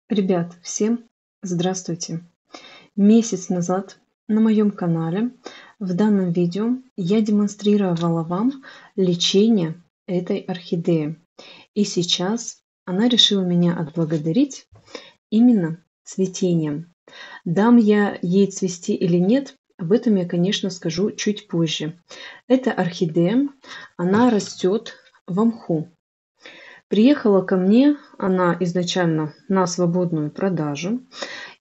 Ребят, всем здравствуйте! Месяц назад на моем канале в данном видео я демонстрировала вам лечение этой орхидеи. И сейчас она решила меня отблагодарить именно цветением. Дам я ей цвести или нет, об этом я, конечно, скажу чуть позже. Эта орхидея, она растет в мху. Приехала ко мне она изначально на свободную продажу,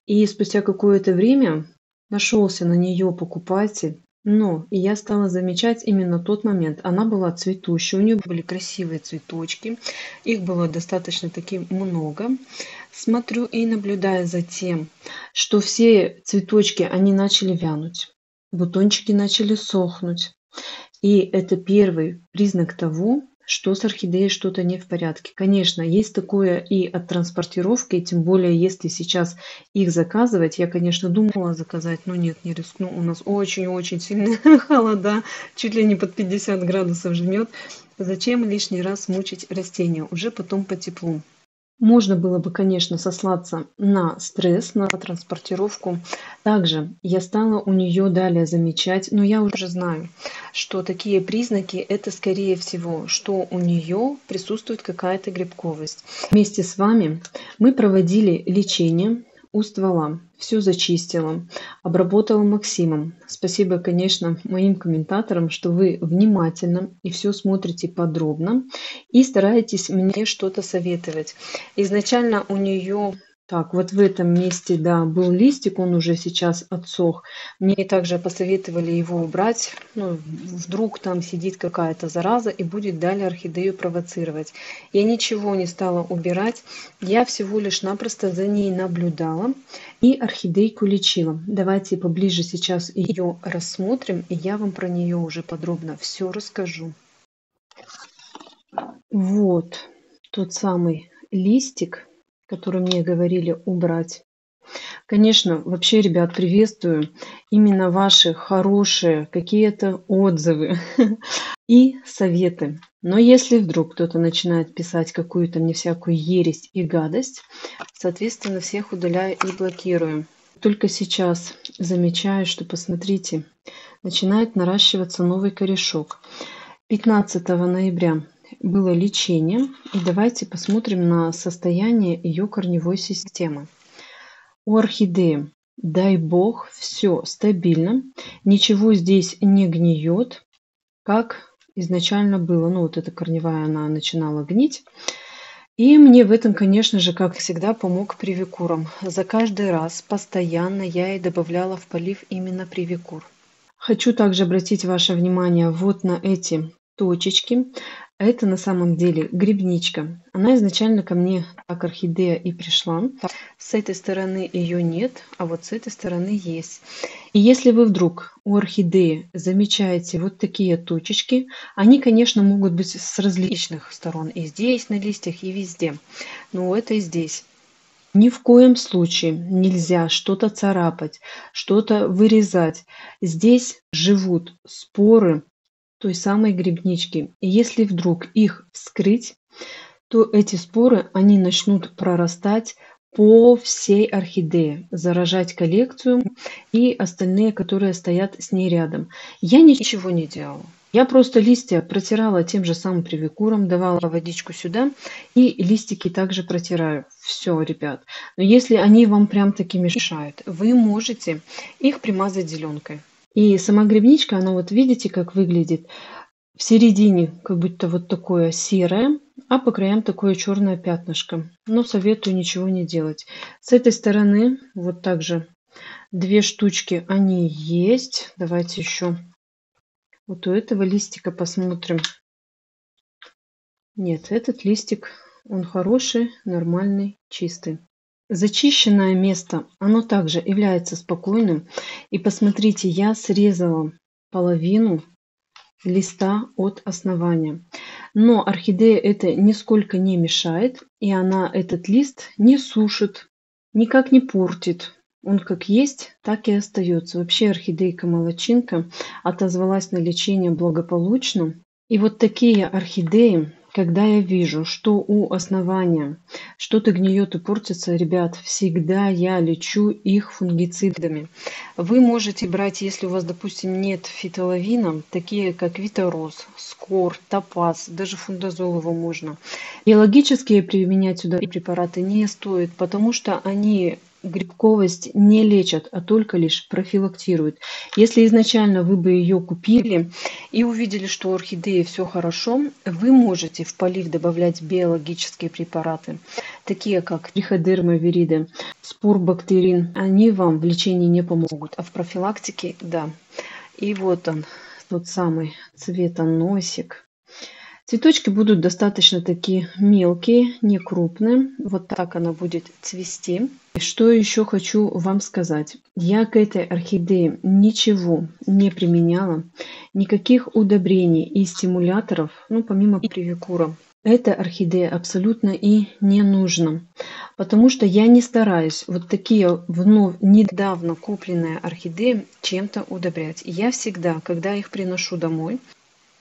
и спустя какое-то время нашелся на нее покупатель. Но и я стала замечать именно тот момент. Она была цветущей, у нее были красивые цветочки, их было достаточно таки много. Смотрю и наблюдаю за тем, что все цветочки, они начали вянуть, бутончики начали сохнуть. И это первый признак того, что с орхидеей что-то не в порядке. Конечно, есть такое и от транспортировки, и тем более, если сейчас их заказывать. Я, конечно, думала заказать, но нет, не рискну. У нас очень-очень сильные холода, чуть ли не под 50 градусов жмет. Зачем лишний раз мучить растения? Уже потом по теплу. Можно было бы, конечно, сослаться на стресс, на транспортировку. Также я стала у нее далее замечать, но я уже знаю, что такие признаки это скорее всего, что у нее присутствует какая-то грибковость. Вместе с вами мы проводили лечение у ствола. Все зачистила, обработала Максимом. Спасибо, конечно, моим комментаторам, что вы внимательно и все смотрите подробно и стараетесь мне что-то советовать. Изначально у нее так, вот в этом месте, да, был листик, он уже сейчас отсох. Мне также посоветовали его убрать. Ну, вдруг там сидит какая-то зараза и будет далее орхидею провоцировать. Я ничего не стала убирать. Я всего лишь напросто за ней наблюдала и орхидейку лечила. Давайте поближе сейчас ее рассмотрим, и я вам про нее уже подробно все расскажу. Вот тот самый листик, который мне говорили убрать. Конечно, вообще, ребят, приветствую именно ваши хорошие какие-то отзывы и советы. Но если вдруг кто-то начинает писать какую-то мне всякую ересь и гадость, соответственно, всех удаляю и блокирую. Только сейчас замечаю, что, посмотрите, начинает наращиваться новый корешок. 15 ноября было лечение, и давайте посмотрим на состояние ее корневой системы. У орхидеи, дай бог, все стабильно, ничего здесь не гниет, как изначально было. Ну, вот эта корневая, она начинала гнить. И мне в этом, конечно же, как всегда, помог привикуром. За каждый раз постоянно я ей добавляла в полив именно привикур. Хочу также обратить ваше внимание вот на эти точечки. Это на самом деле грибничка. Она изначально ко мне как орхидея и пришла. С этой стороны ее нет, а вот с этой стороны есть. И если вы вдруг у орхидеи замечаете вот такие точечки, они, конечно, могут быть с различных сторон. И здесь на листьях, и везде. Но это и здесь. Ни в коем случае нельзя что-то царапать, что-то вырезать. Здесь живут споры той самой грибнички. И если вдруг их вскрыть, то эти споры, они начнут прорастать по всей орхидее, заражать коллекцию и остальные, которые стоят с ней рядом. Я ничего не делала. Я просто листья протирала тем же самым привикуром, давала водичку сюда и листики также протираю. Все, ребят. Но если они вам прям таки мешают, вы можете их примазать зеленкой. И сама грибничка, она вот видите, как выглядит. В середине как будто вот такое серое, а по краям такое черное пятнышко. Но советую ничего не делать. С этой стороны вот также две штучки они есть. Давайте еще вот у этого листика посмотрим. Нет, этот листик, он хороший, нормальный, чистый. Зачищенное место, оно также является спокойным. И посмотрите, я срезала половину листа от основания. Но орхидея это нисколько не мешает, и она этот лист не сушит, никак не портит. Он как есть, так и остается. Вообще орхидейка молодчинка, отозвалась на лечение благополучно. И вот такие орхидеи когда я вижу, что у основания что-то гниет и портится, ребят, всегда я лечу их фунгицидами. Вы можете брать, если у вас, допустим, нет фитоловина, такие как Витарос, Скор, Топаз, даже фундазол его можно. Биологические применять сюда препараты не стоит, потому что они грибковость не лечат, а только лишь профилактируют. Если изначально вы бы ее купили и увидели, что у орхидеи все хорошо, вы можете в полив добавлять биологические препараты, такие как триходерма вириде, спорбактерин. Они вам в лечении не помогут, а в профилактике – да. И вот он, тот самый цветоносик. Цветочки будут достаточно такие мелкие, не крупные. Вот так она будет цвести. И что еще хочу вам сказать. Я к этой орхидее ничего не применяла. Никаких удобрений и стимуляторов, ну, помимо привикура. Эта орхидея абсолютно и не нужна. Потому что я не стараюсь вот такие вновь недавно купленные орхидеи чем-то удобрять. Я всегда, когда их приношу домой,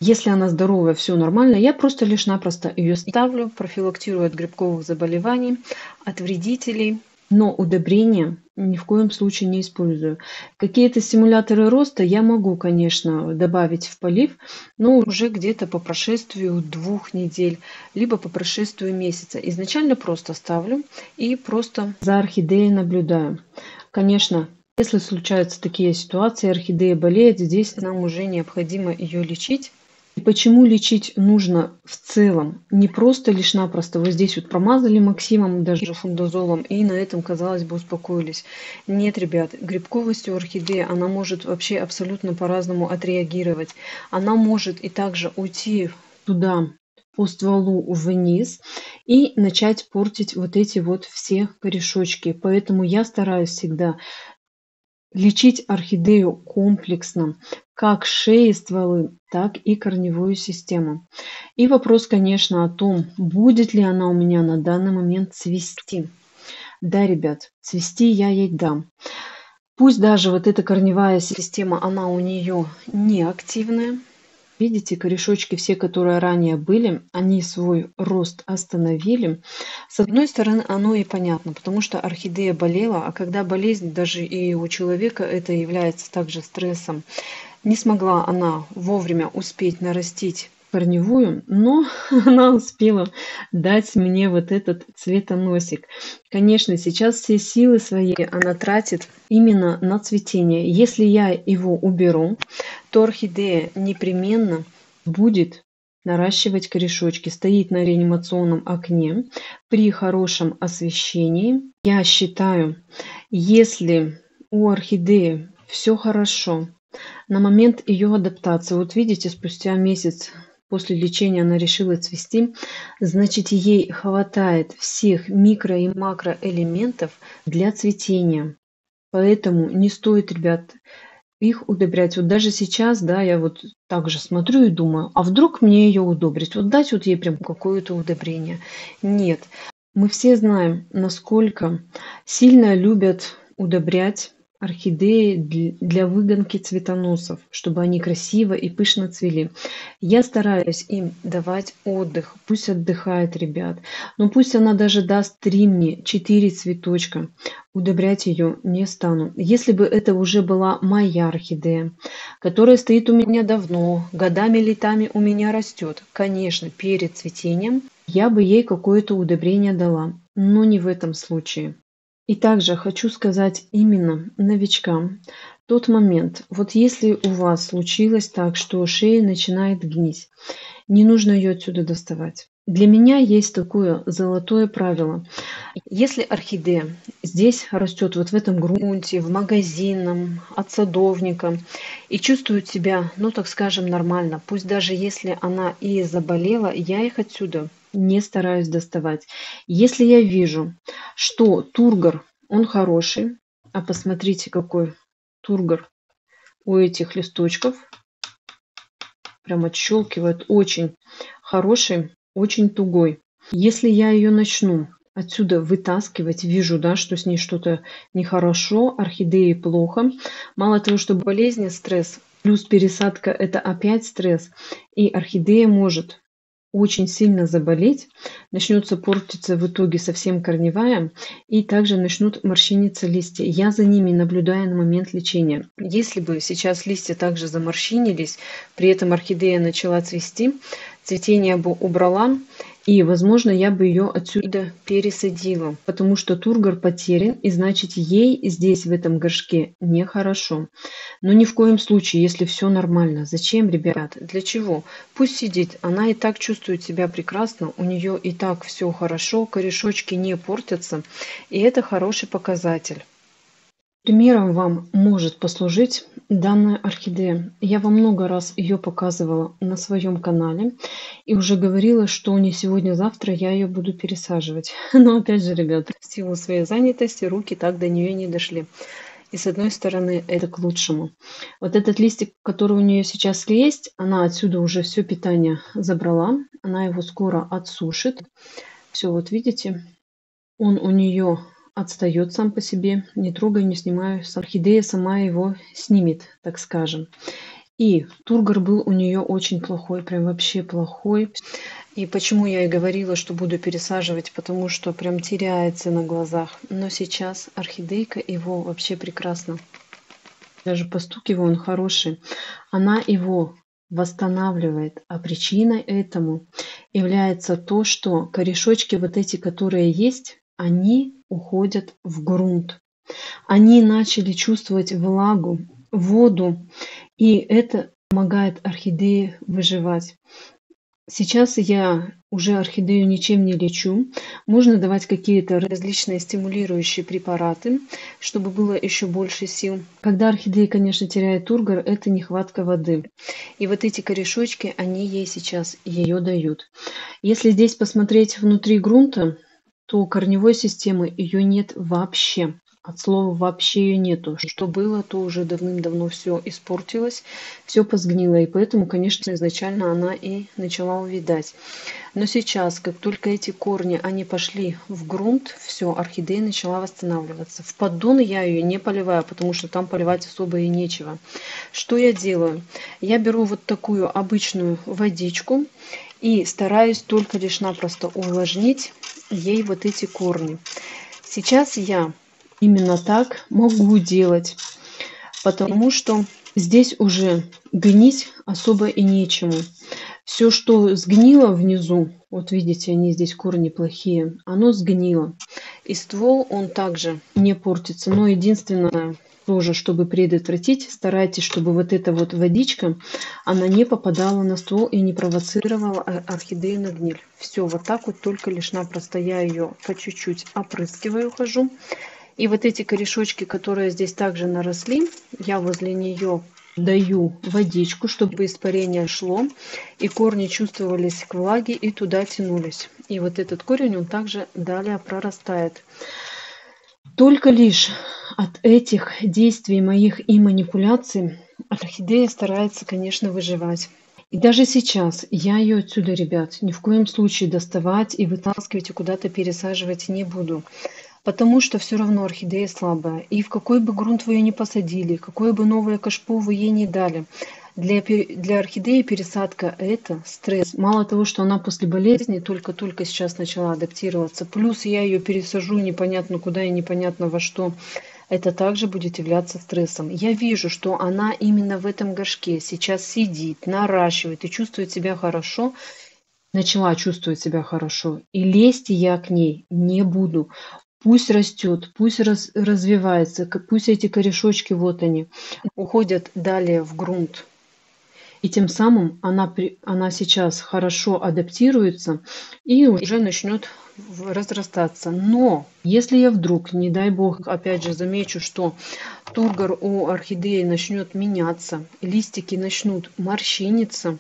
если она здоровая, все нормально, я просто лишь-напросто ее ставлю, профилактирую от грибковых заболеваний, от вредителей, но удобрения ни в коем случае не использую. Какие-то стимуляторы роста я могу, конечно, добавить в полив, но уже где-то по прошествию 2 недель, либо по прошествию месяца. Изначально просто ставлю и просто за орхидеей наблюдаю. Конечно, если случаются такие ситуации, орхидея болеет, здесь нам уже необходимо ее лечить. И почему лечить нужно в целом? Не просто лишь-напросто вот здесь вот промазали Максимом, даже фундазолом, и на этом, казалось бы, успокоились. Нет, ребят, грибковость у орхидеи, она может вообще абсолютно по-разному отреагировать. Она может и также уйти туда, по стволу вниз, и начать портить вот эти вот все корешочки. Поэтому я стараюсь всегда лечить орхидею комплексно, как шеи, стволы, так и корневую систему. И вопрос, конечно, о том, будет ли она у меня на данный момент цвести. Да, ребят, цвести я ей дам. Пусть даже вот эта корневая система, она у нее не активная. Видите, корешочки все, которые ранее были, они свой рост остановили. С одной стороны, оно и понятно, потому что орхидея болела, а когда болезнь, даже и у человека это является также стрессом. Не смогла она вовремя успеть нарастить корневую, но она успела дать мне вот этот цветоносик. Конечно, сейчас все силы свои она тратит именно на цветение. Если я его уберу, то орхидея непременно будет наращивать корешочки, стоит на реанимационном окне при хорошем освещении. Я считаю, если у орхидеи все хорошо, на момент ее адаптации, вот видите, спустя месяц после лечения она решила цвести, значит, ей хватает всех микро- и макроэлементов для цветения. Поэтому не стоит, ребят, их удобрять. Вот даже сейчас, да, я вот также смотрю и думаю, а вдруг мне ее удобрить? Вот дать вот ей прям какое-то удобрение. Нет. Мы все знаем, насколько сильно любят удобрять орхидеи для выгонки цветоносов, чтобы они красиво и пышно цвели. Я стараюсь им давать отдых. Пусть отдыхает, ребят. Но пусть она даже даст 3 мне, 4 цветочка. Удобрять ее не стану. Если бы это уже была моя орхидея, которая стоит у меня давно, годами, летами у меня растет, конечно, перед цветением я бы ей какое-то удобрение дала, но не в этом случае. И также хочу сказать именно новичкам тот момент, вот если у вас случилось так, что шея начинает гнить, не нужно ее отсюда доставать. Для меня есть такое золотое правило. Если орхидея здесь растет вот в этом грунте, в магазинном, от садовника, и чувствует себя, ну так скажем, нормально, пусть даже если она и заболела, я их отсюда не стараюсь доставать. Если я вижу, что тургор, он хороший, а посмотрите, какой тургор у этих листочков, прям отщелкивает, очень хороший, очень тугой. Если я ее начну отсюда вытаскивать, вижу, да, что с ней что-то нехорошо, орхидеи плохо. Мало того, что болезни, стресс, плюс пересадка – это опять стресс. И орхидея может очень сильно заболеть, начнется портиться в итоге совсем корневая, и также начнут морщиниться листья. Я за ними наблюдаю на момент лечения. Если бы сейчас листья также заморщинились, при этом орхидея начала цвести, цветение бы убрала, и, возможно, я бы ее отсюда пересадила, потому что тургор потерян, и значит, ей здесь, в этом горшке, нехорошо. Но ни в коем случае, если все нормально. Зачем, ребят? Для чего? Пусть сидит, она и так чувствует себя прекрасно, у нее и так все хорошо, корешочки не портятся, и это хороший показатель. Примером вам может послужить данная орхидея. Я вам много раз ее показывала на своем канале и уже говорила, что не сегодня-завтра я ее буду пересаживать. Но опять же, ребята, в силу своей занятости руки так до нее не дошли. И с одной стороны, это к лучшему. Вот этот листик, который у нее сейчас есть, она отсюда уже все питание забрала. Она его скоро отсушит. Все, вот видите, он у нее отстает сам по себе. Не трогаю, не снимаю. Орхидея сама его снимет, так скажем. И тургор был у нее очень плохой, прям вообще плохой. И почему я и говорила, что буду пересаживать, потому что прям теряется на глазах. Но сейчас орхидейка его вообще прекрасно. Даже постукиваю, он хороший. Она его восстанавливает. А причиной этому является то, что корешочки вот эти, которые есть, они уходят в грунт. Они начали чувствовать влагу, воду, и это помогает орхидее выживать. Сейчас я уже орхидею ничем не лечу. Можно давать какие-то различные стимулирующие препараты, чтобы было еще больше сил. Когда орхидея, конечно, теряет тургор, это нехватка воды. И вот эти корешочки, они ей сейчас ее дают. Если здесь посмотреть внутри грунта, то корневой системы ее нет вообще. От слова вообще ее нету. Что было, то уже давным-давно все испортилось, все позгнило. И поэтому, конечно, изначально она и начала увядать. Но сейчас, как только эти корни, они пошли в грунт, все, орхидея начала восстанавливаться. В поддон я ее не поливаю, потому что там поливать особо и нечего. Что я делаю? Я беру вот такую обычную водичку и стараюсь только лишь напросто увлажнить ей вот эти корни. Сейчас я именно так могу делать, потому что здесь уже гнить особо и нечему. Все, что сгнило внизу, вот видите, они здесь корни плохие, оно сгнило. И ствол, он также не портится. Но единственное, тоже, чтобы предотвратить, старайтесь, чтобы вот эта вот водичка, она не попадала на ствол и не провоцировала орхидею на гниль. Все, вот так вот, только лишь напросто я ее по чуть-чуть опрыскиваю, хожу. И вот эти корешочки, которые здесь также наросли, я возле нее даю водичку, чтобы испарение шло, и корни чувствовались к влаге и туда тянулись. И вот этот корень, он также далее прорастает. Только лишь от этих действий моих и манипуляций орхидея старается, конечно, выживать. И даже сейчас я ее отсюда, ребят, ни в коем случае доставать и вытаскивать и куда-то пересаживать не буду. Потому что все равно орхидея слабая. И в какой бы грунт вы ее не посадили, какое бы новое кашпо вы ей не дали, для орхидеи пересадка это стресс. Мало того, что она после болезни только-только сейчас начала адаптироваться, плюс я ее пересажу непонятно куда и непонятно во что, это также будет являться стрессом. Я вижу, что она именно в этом горшке сейчас сидит, наращивает и чувствует себя хорошо. Начала чувствовать себя хорошо. И лезть я к ней не буду. Пусть растет, пусть развивается, пусть эти корешочки, вот они, уходят далее в грунт. И тем самым она сейчас хорошо адаптируется и уже начнет разрастаться. Но если я вдруг, не дай бог, опять же замечу, что тургор у орхидеи начнет меняться, листики начнут морщиниться,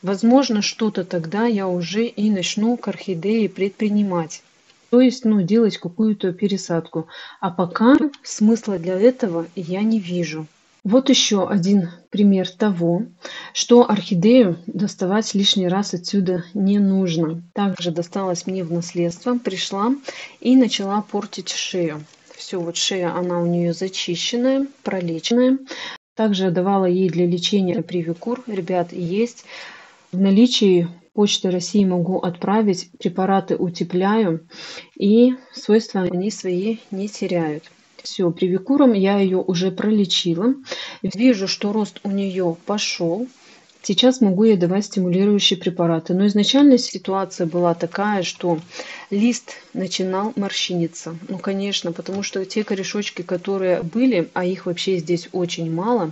возможно, что-то тогда я уже и начну к орхидее предпринимать. То есть, делать какую-то пересадку. А пока смысла для этого я не вижу. Вот еще один пример того, что орхидею доставать лишний раз отсюда не нужно. Также досталась мне в наследство, пришла и начала портить шею. Все, вот шея, она у нее зачищенная, пролеченная. Также давала ей для лечения привикур. Ребят, есть в наличии Почтой России могу отправить, препараты утепляю, и свойства они свои не теряют. Все, привикуром я ее уже пролечила. Вижу, что рост у нее пошел. Сейчас могу ей давать стимулирующие препараты. Но изначально ситуация была такая, что лист начинал морщиниться. Ну, конечно, потому что те корешочки, которые были, а их вообще здесь очень мало,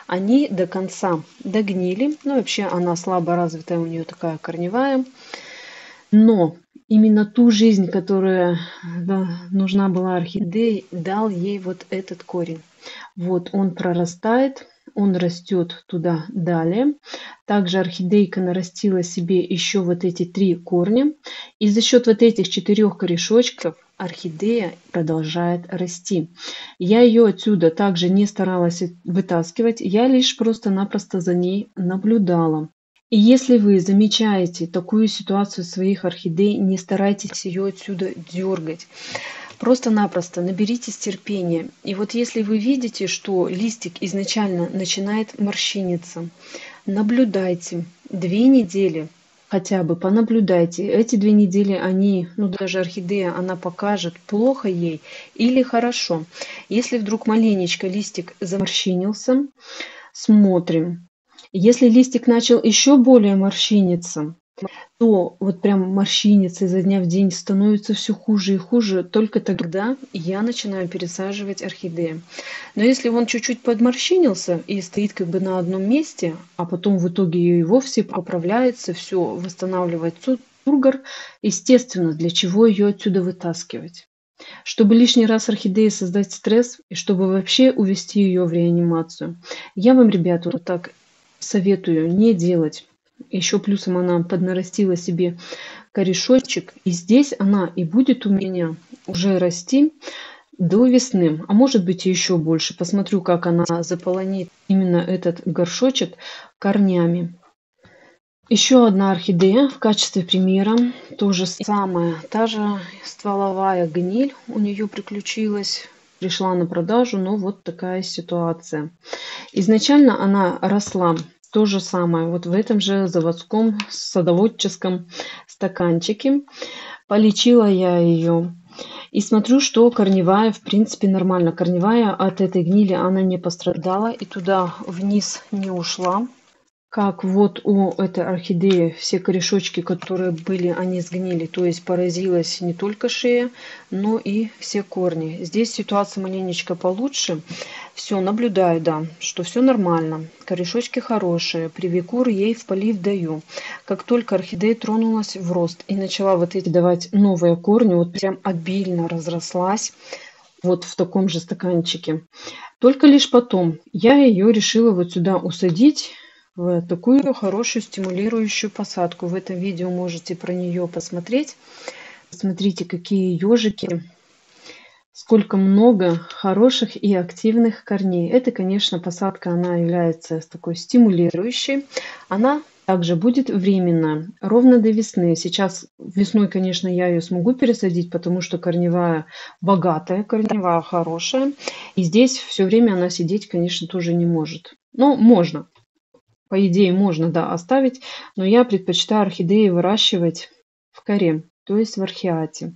они до конца догнили. Ну, вообще она слабо развитая, у нее такая корневая. Но именно ту жизнь, которая нужна была орхидее, дал ей вот этот корень. Вот он прорастает, он растет туда далее. Также орхидейка нарастила себе еще вот эти 3 корня. И за счет вот этих 4 корешочков орхидея продолжает расти. Я ее отсюда также не старалась вытаскивать, я лишь просто-напросто за ней наблюдала. И если вы замечаете такую ситуацию своих орхидей, не старайтесь ее отсюда дергать. Просто-напросто наберитесь терпения. И вот если вы видите, что листик изначально начинает морщиниться, наблюдайте 2 недели, хотя бы понаблюдайте. Эти 2 недели они, ну даже орхидея, она покажет, плохо ей или хорошо. Если вдруг маленечко листик заморщинился, смотрим. Если листик начал еще более морщиниться, то вот прям морщинится изо дня в день, становится все хуже и хуже, только тогда я начинаю пересаживать орхидеи. Но если он чуть-чуть подморщинился и стоит как бы на одном месте, а потом в итоге и вовсе поправляется, все восстанавливает тургор, естественно, для чего ее отсюда вытаскивать? Чтобы лишний раз орхидее создать стресс и чтобы вообще увести ее в реанимацию. Я вам, ребята, вот так советую не делать. Еще плюсом она поднарастила себе корешочек. И здесь она и будет у меня уже расти до весны. А может быть и еще больше. Посмотрю, как она заполонит именно этот горшочек корнями. Еще одна орхидея в качестве примера. То же самое. Та же стволовая гниль у нее приключилась. Пришла на продажу, но вот такая ситуация. Изначально она росла то же самое, вот в этом же заводском садоводческом стаканчике. Полечила я ее. И смотрю, что корневая, в принципе, нормально. Корневая от этой гнили она не пострадала и туда вниз не ушла. Как вот у этой орхидеи все корешочки, которые были, они сгнили, то есть поразилась не только шея, но и все корни. Здесь ситуация маленечко получше. Все, наблюдаю, да, что все нормально. Корешочки хорошие, привикур ей в полив даю. Как только орхидея тронулась в рост и начала вот эти давать новые корни, вот прям обильно разрослась, вот в таком же стаканчике. Только лишь потом я ее решила вот сюда усадить, в такую хорошую стимулирующую посадку. В этом видео можете про нее посмотреть. Смотрите, какие ежики, сколько много хороших и активных корней. Это, конечно, посадка, она является такой стимулирующей. Она также будет временно, ровно до весны. Сейчас весной, конечно, я ее смогу пересадить, потому что корневая богатая, корневая хорошая. И здесь все время она сидеть, конечно, тоже не может. Но можно. По идее, можно, да, оставить, но я предпочитаю орхидеи выращивать в коре, то есть в археате.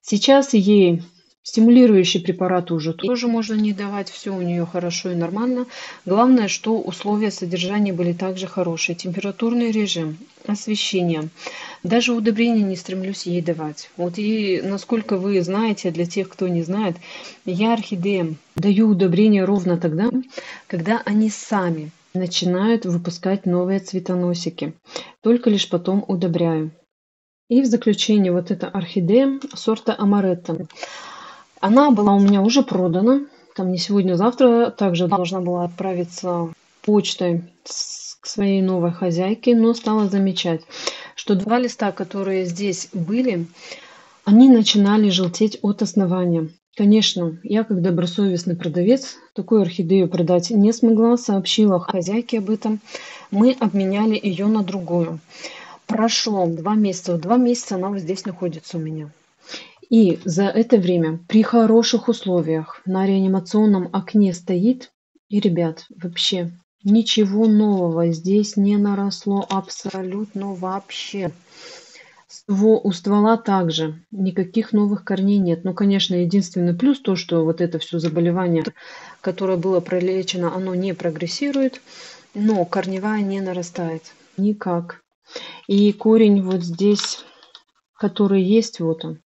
Сейчас ей стимулирующие препараты уже тоже можно не давать, все у нее хорошо и нормально. Главное, что условия содержания были также хорошие. Температурный режим, освещение. Даже удобрения не стремлюсь ей давать. Вот и насколько вы знаете, для тех, кто не знает, я орхидеям даю удобрения ровно тогда, когда они сами начинают выпускать новые цветоносики. Только лишь потом удобряю. И в заключение вот эта орхидея сорта Амаретто. Она была у меня уже продана. Там не сегодня-завтра. Также должна была отправиться почтой к своей новой хозяйке. Но стала замечать, что 2 листа, которые здесь были, они начинали желтеть от основания. Конечно, я как добросовестный продавец такую орхидею продать не смогла, сообщила хозяйке об этом. Мы обменяли ее на другую. Прошло 2 месяца. 2 месяца она вот здесь находится у меня. И за это время при хороших условиях на реанимационном окне стоит. И, ребят, вообще Ничего нового здесь не наросло абсолютно вообще. У ствола также никаких новых корней нет. Ну, конечно, единственный плюс то, что вот это все заболевание, которое было пролечено, оно не прогрессирует, но корневая не нарастает никак. И корень вот здесь, который есть, вот он.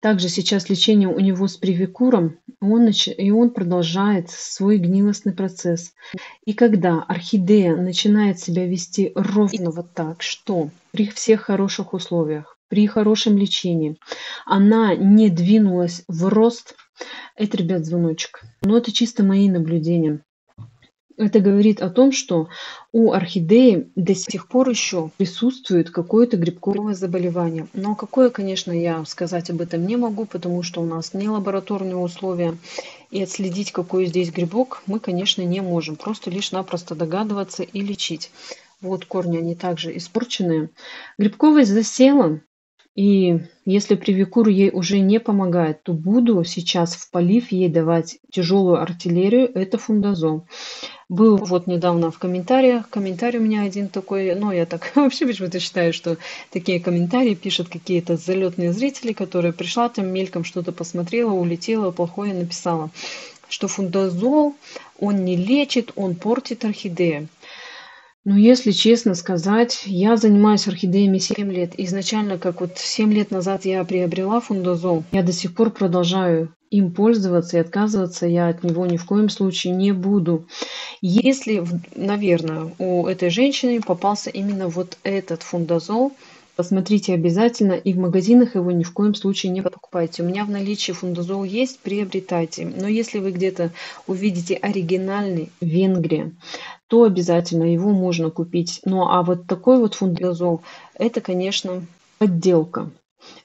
Также сейчас лечение у него с привикуром, и он продолжает свой гнилостный процесс. И когда орхидея начинает себя вести ровно вот так, что при всех хороших условиях, при хорошем лечении, она не двинулась в рост, это, ребят, звоночек. Но это чисто мои наблюдения. Это говорит о том, что у орхидеи до сих пор еще присутствует какое-то грибковое заболевание. Но какое, конечно, я сказать об этом не могу, потому что у нас не лабораторные условия. И отследить, какой здесь грибок, мы, конечно, не можем. Просто лишь-напросто догадываться и лечить. Вот корни, они также испорченные. Грибковость засела. И если привикур ей уже не помогает, то буду сейчас в полив ей давать тяжелую артиллерию, это фундазол. Был вот недавно в комментариях, комментарий у меня один такой, ну, я так вообще почему-то считаю, что такие комментарии пишут какие-то залетные зрители, которые пришла там мельком что-то посмотрела, улетела, плохое написала, что фундазол, он не лечит, он портит орхидею. Ну, если честно сказать, я занимаюсь орхидеями 7 лет. Изначально, как вот 7 лет назад я приобрела фундазол, я до сих пор продолжаю им пользоваться, и отказываться я от него ни в коем случае не буду. Если, наверное, у этой женщины попался именно вот этот фундазол, посмотрите обязательно, и в магазинах его ни в коем случае не покупайте. У меня в наличии фундазол есть, приобретайте. Но если вы где-то увидите оригинальный Венгрия, то обязательно его можно купить. Ну а вот такой вот фундазол, это, конечно, подделка.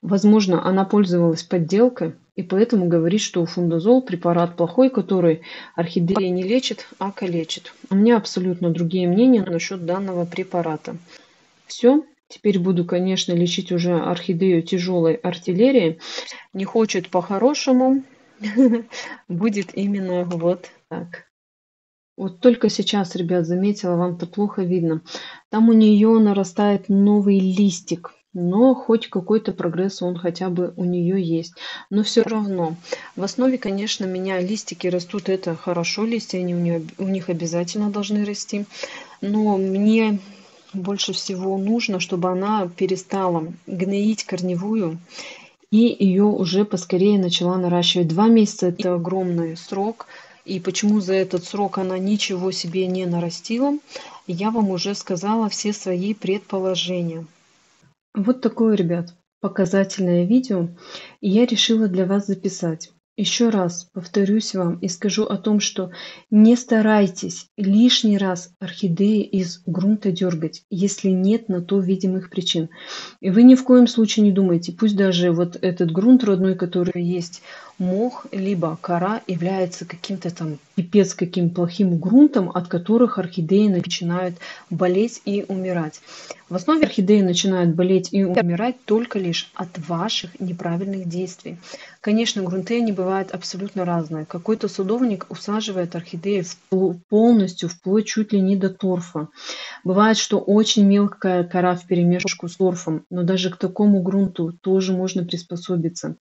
Возможно, она пользовалась подделкой, и поэтому говорит, что фундазол препарат плохой, который орхидеи не лечит, а калечит. У меня абсолютно другие мнения насчет данного препарата. Все. Теперь буду, конечно, лечить уже орхидею тяжелой артиллерией. Не хочет по-хорошему, будет именно вот так. Вот только сейчас, ребят, заметила, вам-то плохо видно. Там у нее нарастает новый листик, но хоть какой-то прогресс он хотя бы у нее есть. Но все равно, в основе, конечно, меня листики растут, это хорошо, листья они у них обязательно должны расти. Но мне больше всего нужно, чтобы она перестала гноить корневую и ее уже поскорее начала наращивать. 2 месяца– это огромный срок. И почему за этот срок она ничего себе не нарастила, я вам уже сказала все свои предположения. Вот такое, ребят, показательное видео. И я решила для вас записать. Еще раз повторюсь вам и скажу о том, что не старайтесь лишний раз орхидеи из грунта дергать, если нет на то видимых причин. И вы ни в коем случае не думайте, пусть даже вот этот грунт родной, который есть, мох, либо кора является каким-то там пипец каким плохим грунтом, от которых орхидеи начинают болеть и умирать. В основе орхидеи начинают болеть и умирать только лишь от ваших неправильных действий. Конечно, грунты они бывают абсолютно разные. Какой-то садовник усаживает орхидеи полностью, вплоть чуть ли не до торфа. Бывает, что очень мелкая кора вперемешку с торфом, но даже к такому грунту тоже можно приспособиться.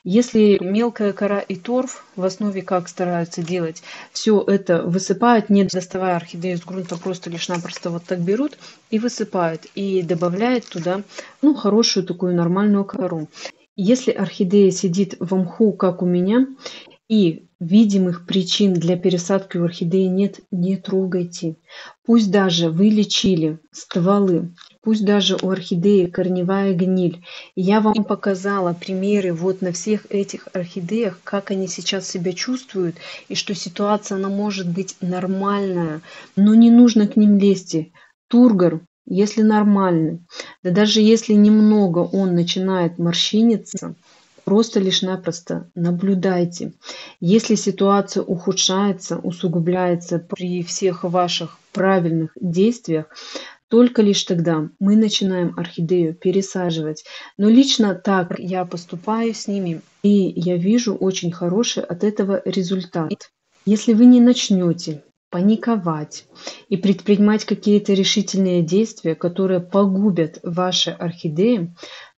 Если мелкая кора и торф, в основе как стараются делать, все это высыпают, не доставая орхидею из грунта, просто лишь-напросто вот так берут и высыпают, и добавляют туда, ну, хорошую такую нормальную кору. Если орхидея сидит в мху, как у меня, и видимых причин для пересадки у орхидеи нет, не трогайте. Пусть даже вы лечили стволы, пусть даже у орхидеи корневая гниль. Я вам показала примеры вот на всех этих орхидеях, как они сейчас себя чувствуют, и что ситуация, она может быть нормальная, но не нужно к ним лезть. Тургор, если нормальный, да даже если немного он начинает морщиниться, просто лишь-напросто наблюдайте. Если ситуация ухудшается, усугубляется при всех ваших правильных действиях, только лишь тогда мы начинаем орхидею пересаживать. Но лично так я поступаю с ними, и я вижу очень хороший от этого результат. Если вы не начнете паниковать и предпринимать какие-то решительные действия, которые погубят ваши орхидеи,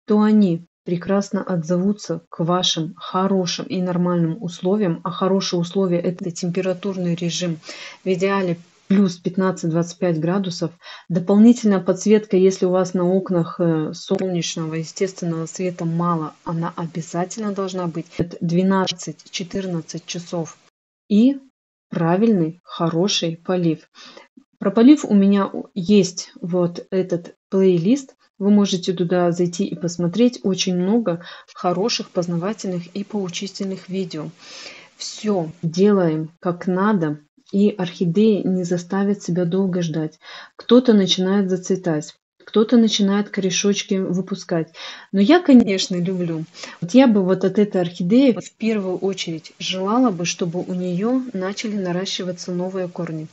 то они прекрасно отзовутся к вашим хорошим и нормальным условиям. А хорошие условия – это температурный режим. В идеале плюс 15-25 градусов. Дополнительная подсветка, если у вас на окнах солнечного естественного света мало, она обязательно должна быть. Это 12-14 часов. И правильный, хороший полив. Про полив у меня есть вот этот плейлист. Вы можете туда зайти и посмотреть. Очень много хороших, познавательных и поучительных видео. Все делаем как надо, и орхидеи не заставят себя долго ждать. Кто-то начинает зацветать, кто-то начинает корешочки выпускать. Но я, конечно, люблю. Вот я бы вот от этой орхидеи в первую очередь желала бы, чтобы у нее начали наращиваться новые корни.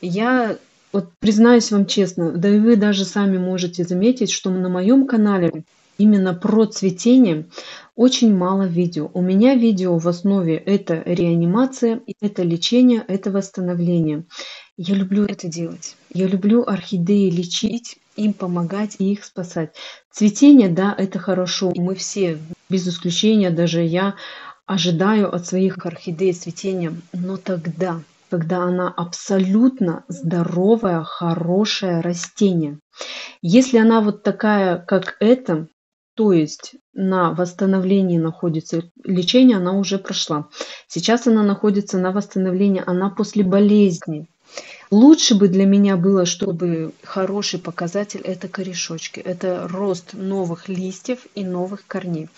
Я вот признаюсь вам честно, да и вы даже сами можете заметить, что на моем канале именно про цветение очень мало видео. У меня видео в основе это реанимация, это лечение, это восстановление. Я люблю это делать. Я люблю орхидеи лечить, им помогать и их спасать. Цветение, да, это хорошо. Мы все, без исключения, даже я, ожидаю от своих орхидей цветения. Но тогда, когда она абсолютно здоровое, хорошее растение. Если она вот такая, как эта, то есть на восстановлении находится, лечение она уже прошла. Сейчас она находится на восстановлении, она после болезни. Лучше бы для меня было, чтобы хороший показатель – это корешочки, это рост новых листьев и новых корней.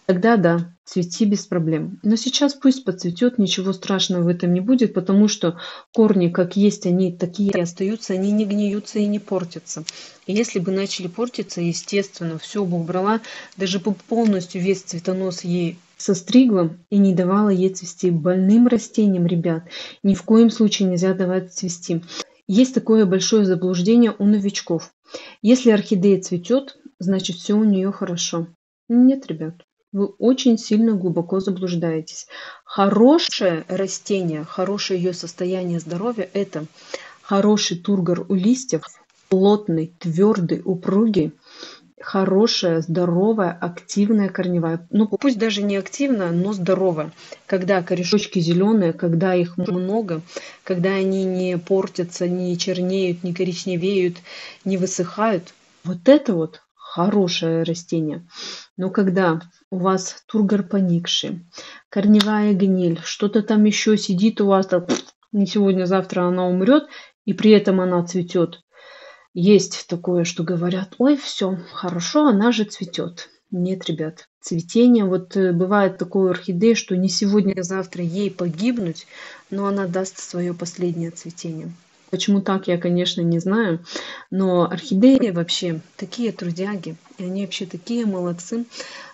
Тогда да, цвети без проблем. Но сейчас пусть поцветет, ничего страшного в этом не будет, потому что корни, как есть, они такие и остаются, они не гниются и не портятся. И если бы начали портиться, естественно, все бы убрала, даже бы полностью весь цветонос ей состригла и не давала ей цвести. Больным растениям, ребят, ни в коем случае нельзя давать цвести. Есть такое большое заблуждение у новичков. Если орхидея цветет, значит все у нее хорошо. Нет, ребят. Вы очень сильно глубоко заблуждаетесь. Хорошее растение, хорошее ее состояние здоровья – это хороший тургор у листьев, плотный, твердый, упругий, хорошая, здоровая, активная корневая. Ну, пусть даже не активная, но здоровая. Когда корешочки зеленые, когда их много, когда они не портятся, не чернеют, не коричневеют, не высыхают. Вот это вот хорошее растение. Но когда у вас тургор поникший, корневая гниль, что-то там еще сидит у вас, так, не сегодня, завтра она умрет, и при этом она цветет. Есть такое, что говорят, ой, все, хорошо, она же цветет. Нет, ребят, цветение, вот бывает такое орхидея, что не сегодня, завтра ей погибнуть, но она даст свое последнее цветение. Почему так, я, конечно, не знаю, но орхидеи вообще такие трудяги, и они вообще такие молодцы.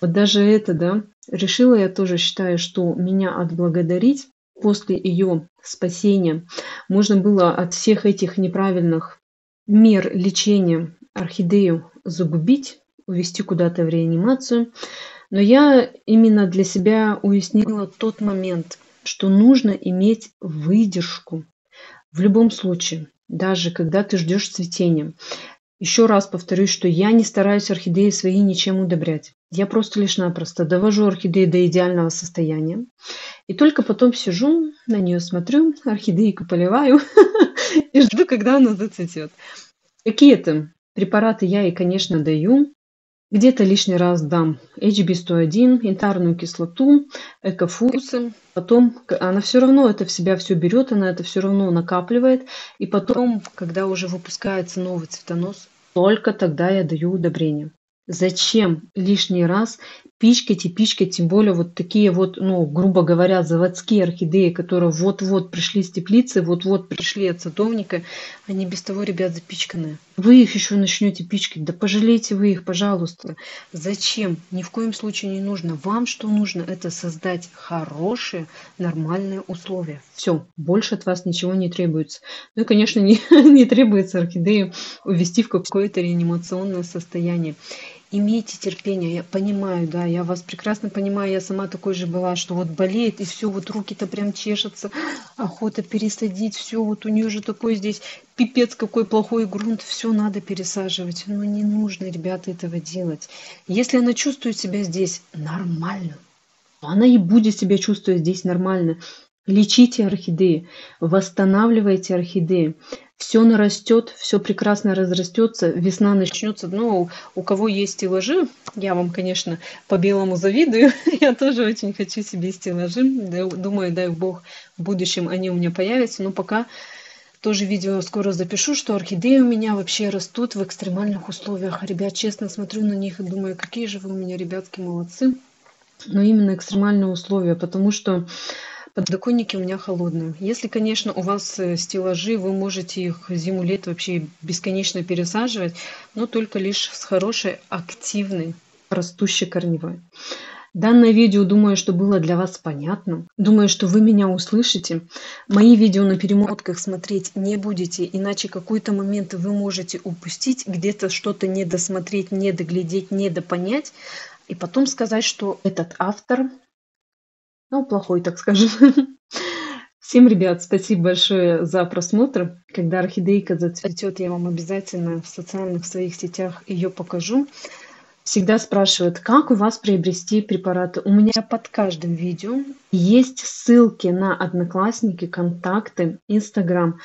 Вот даже это, да, решила я тоже, считаю, что меня отблагодарить после ее спасения можно было от всех этих неправильных мер лечения орхидею загубить, увести куда-то в реанимацию. Но я именно для себя уяснила тот момент, что нужно иметь выдержку. В любом случае, даже когда ты ждешь цветения. Еще раз повторюсь, что я не стараюсь орхидеи свои ничем удобрять. Я просто лишь-напросто довожу орхидею до идеального состояния. И только потом сижу, на нее смотрю, орхидейку поливаю и жду, когда она зацветет. Какие-то препараты я ей, конечно, даю. Где-то лишний раз дам HB101, янтарную кислоту, экофусы. Потом она все равно это в себя все берет, она это все равно накапливает. И потом, когда уже выпускается новый цветонос, только тогда я даю удобрение. Зачем лишний раз пичкать и пичкать, тем более вот такие вот, ну, грубо говоря, заводские орхидеи, которые вот-вот пришли с теплицы, вот-вот пришли от садовника, они без того, ребят, запичканные. Вы их еще начнете пичкать, да пожалейте вы их, пожалуйста. Зачем? Ни в коем случае не нужно. Вам что нужно? Это создать хорошие, нормальные условия. Все, больше от вас ничего не требуется. Ну и, конечно, не требуется орхидею увести в какое-то реанимационное состояние. Имейте терпение, я понимаю, да, я вас прекрасно понимаю, я сама такой же была, что вот болеет, и все, вот руки-то прям чешутся, охота пересадить, все, вот у нее же такой здесь пипец какой плохой грунт, все надо пересаживать. Но не нужно, ребята, этого делать. Если она чувствует себя здесь нормально, она и будет себя чувствовать здесь нормально. Лечите орхидеи, восстанавливайте орхидеи. Все нарастет, все прекрасно разрастется, весна начнется. Но у кого есть стеллажи, я вам, конечно, по-белому завидую. Я тоже очень хочу себе стеллажи. Думаю, дай бог, в будущем они у меня появятся. Но пока тоже видео скоро запишу, что орхидеи у меня вообще растут в экстремальных условиях. Ребят, честно смотрю на них и думаю, какие же вы у меня, ребятки, молодцы. Но именно экстремальные условия, потому что подоконники у меня холодные. Если, конечно, у вас стеллажи, вы можете их зиму-лето вообще бесконечно пересаживать, но только лишь с хорошей, активной, растущей корневой. Данное видео, думаю, что было для вас понятно. Думаю, что вы меня услышите. Мои видео на перемотках смотреть не будете, иначе какой-то момент вы можете упустить, где-то что-то недосмотреть, недоглядеть, недопонять, и потом сказать, что этот автор, ну, плохой, так скажем. Всем, ребят, спасибо большое за просмотр. Когда орхидейка зацветет, я вам обязательно в социальных своих сетях ее покажу. Всегда спрашивают, как у вас приобрести препараты. У меня под каждым видео есть ссылки на Одноклассники, контакты, Инстаграм.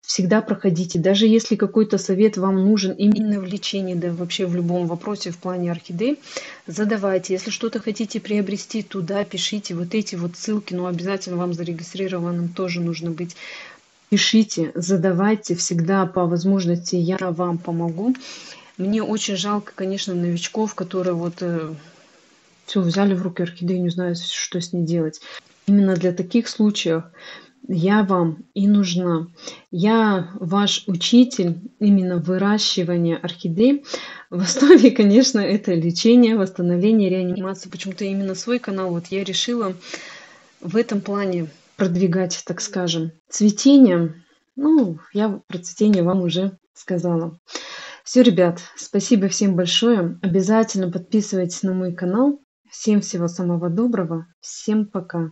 Всегда проходите. Даже если какой-то совет вам нужен именно в лечении, да вообще в любом вопросе в плане орхидей, задавайте. Если что-то хотите приобрести, туда пишите. Вот эти вот ссылки, но обязательно вам зарегистрированным тоже нужно быть. Пишите, задавайте. Всегда по возможности я вам помогу. Мне очень жалко, конечно, новичков, которые вот все взяли в руки орхидею, не знаю, что с ней делать. Именно для таких случаев я вам и нужна. Я ваш учитель именно выращивания орхидей. В основе, конечно, это лечение, восстановление, реанимация. Почему-то именно свой канал вот я решила в этом плане продвигать, так скажем. Цветение, ну, я про цветение вам уже сказала. Все, ребят, спасибо всем большое. Обязательно подписывайтесь на мой канал. Всем всего самого доброго. Всем пока.